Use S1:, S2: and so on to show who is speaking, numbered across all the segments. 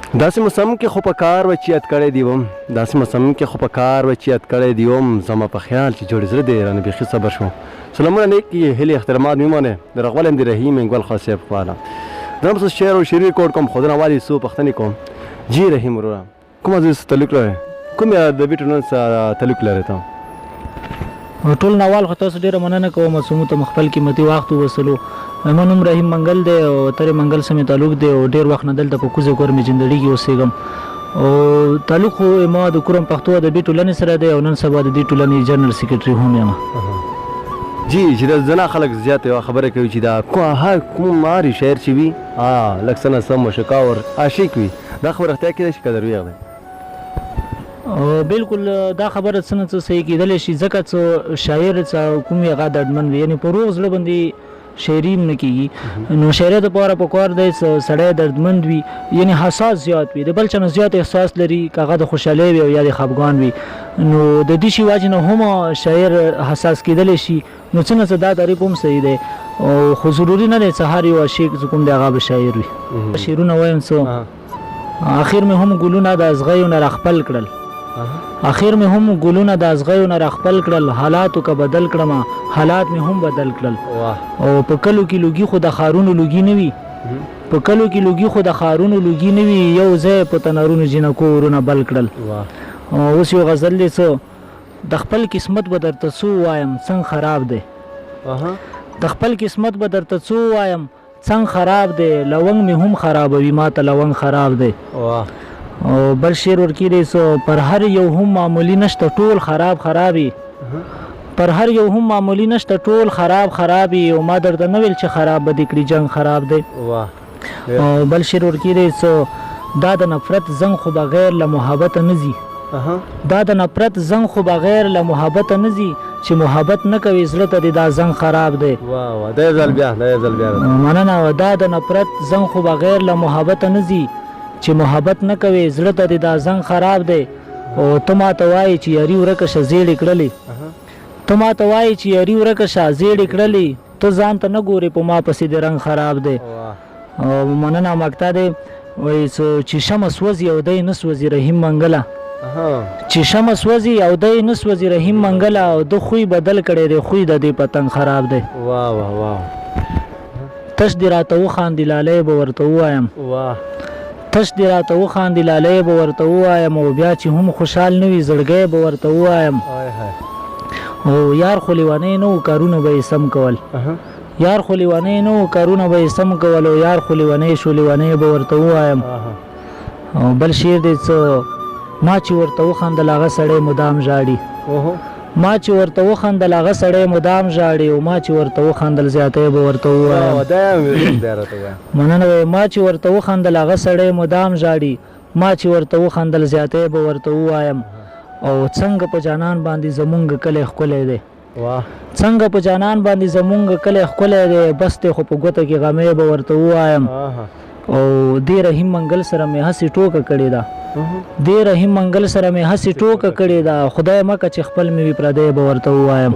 S1: داسې موسم کې خو په کار و چې یاد کړی دی وم داسې موسم کې خو په کار و چې یاد کړی دی وم زما په خیال چې جوړ زړه دی رانه بیخي صبر شو سلامونه نیکې هیلې احترامات میمانه د رغول ام د رحیم انګول خاص صاحب خواله زه هم شعر او شعري ریکارډ کوم خو د نوالي څو پوښتنې کوم جی رحیم وروره کومه ځای سره تعلق لرئ کوم د بیټ نن سره تعلق لرئ ته
S2: ټول نوال خو تاسو ډېره مننه کوم چې موږ ته خپل قیمتي وخت ووسلو زما نوم رحیم منګل دی او ترې منګل سمې تعلق دی او ډېر وخت نه دلته په کوزه کور مې جندړي کې اوسېږم او تعلق خو ما د کورم پښتو ادبي ټولنې سره دی او نن سبا د دې ټولنې جنرال سیکرټري هم یم
S1: جی چې د زنا خلک زیات یوه خبره کوي چې دا کوم ماري شاعر چې وي لږ څه نه سم مشکاور عاشق وي دا خبره رښتیا کېدای شي که دروغ دی
S2: بالکل دا خبره څه نه څه صحیح کېدلی شي ځکه څه شاعر څه کوم هغه دردمن وي یعنې په روغ زړه باندې شاعري هم نه کېږي نو شاعري دپاره پکار دی سړی دردمند وي یعنې حساس زیات وي د بل چا نه زیات احساس لري که هغه د خوشحالۍ وي او یا د خفګان وي نو د دې شي وجې نه هم شاعر حساس کېدلی شي نو څه نه څه دا تعریف هم صحیح دی خو ضروري نه دی چې هر یو عاشق چې کوم دی هغه به شاعر وي شعرونه وایم څه آخر مې هم ګلونه د ازغیو نه راخپل کړل اخر مې هم ګلونه د ازغیو نه راخپل کړل حالاتو که بدل کړمه حالات مې هم بدل کړل او په کلو کې لوګي خو د ښارونو لوګي نه وي په کلو کې لوګي خو د ښارونو لوګي نه وي یو ځای په تنارونو جنکو ورونه بل کړل اوس یو غزل دی څه د خپل قسمت به درته څو وایم څنګه خراب دی د خپل قسمت به درته څو وایم څنګه خراب دی لونګ مې هم خرابوي ما ته لونګ خراب دی او بل شعر ورکی دی سو پر هر یو هم معمولی نشته ټول خراب خرابي پر هر یو هم معمولی نشته ټول خراب خرابي او ما درته نه ویل چې خراب به دې کړي جنګ خراب دی او بل شعر ورکی دی سو دا د نفرت زنګ خو بغیر له محبت نه ځي دا د نفرت زنګ خو بغیر له محبت نه ځي چې محبت نه کوي زړه ته دا زنګ خراب دی مننه دا د نفرت زنګ خو بغیر له محبت نه ځي چې محبت نه کوي زړه ته دا زنګ خراب دی او ته ماته وایې چې یاري ورکه شه زیړې کړلې ته ماته وایې چې یاري ورکه شه زیړې کړلې ته ځان ته نه ګورې په ما پسې د رنګ خراب دی او مننه مقطع دی وایي چې شمه سوځي او دی نه سوځي رحیم منګله چې شمه سوځي او دی نه سوځي رحیم منګله او د خوی بدل کړی دی خوی د دې پتنګ خراب دی تش دې راته وخاندې لالی به ورته ووایم تش دې راته وخاندې لالی به ورته ووایم او بیا چې هم خوشحال نه وي زړګی به ورته ووایم او یار خو لیونی نه و کارونه به یې سم کول یار خو لیونی نه و کارونه به یې سم کول او یار خو لیونی شو لیونی به ورته ووایم او بل شعر دی څه ما چې ورته وخندل هغه سړی مدام ژاړي ما چې ورته وخندل هغه سړی مدام ژاړي او ما چې ورته وخندل زیاتی به ورته ووایم مننه ما چې ورته وخندل هغه سړی مدام ژاړي ما چې ورته وخندل زیاتی به ورته ووایم او څنګه په جانان باندې زمونږ کلی ښکلی دی څنګه په جانان باندې زمونږ کلی ښکلی دی بس دی خو په ګوته کې غمی به ورته ووایم او دې رحیم منګل سره مې هسې ټوکه کړې ده دې رحیم منګل سره مې هسې ټوکه کړې ده خدای مکه چې خپل مې وي پردی به ورته ووایم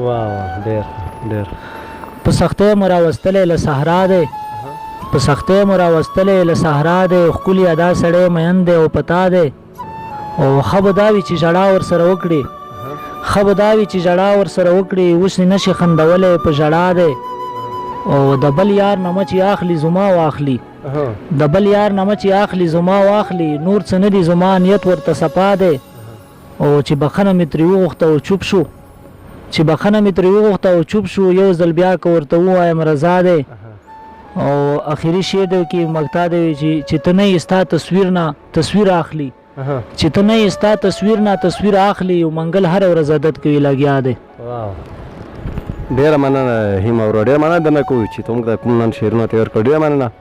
S2: په سختۍ مو راوستلی له صحرا دی په سختۍ مو راوستلی له صحرا دی ښکلي ادا سړی مین دی او پتا دی او ښه به دا وي چې ژړا ورسره وکړي ښه به دا وي چې ژړا ورسره وکړي اوس یې نشي خندولی په ژړا دی او د بل یار نه مچې اخلي زما واخلي د بل یار نه مچې اخلي زما واخلي نور څه نه دي زما نیت ورته صفا دی او چې بخښنه مې ترې وغوښته او چوپ شو چې بخښنه مې ترې وغوښته او چوپ شو یو ځل بیا که ورته ووایم رضا دی او اخري شعر دی کې مقطع دی چې ته نه یې ستا تصویر نه تصویر اخلي چې ته نه یې ستا تصویر نه تصویر اخلي او منګل هره ورځ عادت کوي لګیا دی
S1: ډېره مننه هیم ورو ډېره مننه درنه کوو چې ته موږ ته کوم نن شعرونه تیار کړو ډېره مننه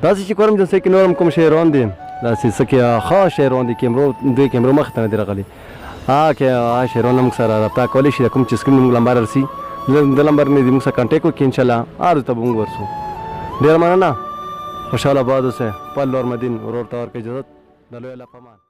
S1: داسې چې کوم جلسه کې نور هم کوم شاعران دي داسې څه کې خاص شاعران دي دوی کیمرو مخې ته نه دي راغلي که شاعران موږ سره رابطه کولی شي د کوم چې سکرین موږ لمبر رسي د لمبر نه دي موږ سره کانټیکټ وکړي انشاءالله هر ته به موږ ورسو ډېره مننه خوشحاله باد اوسئ خپل لور مدین ورور ته ورکړئ اجازت د لوی الله په امان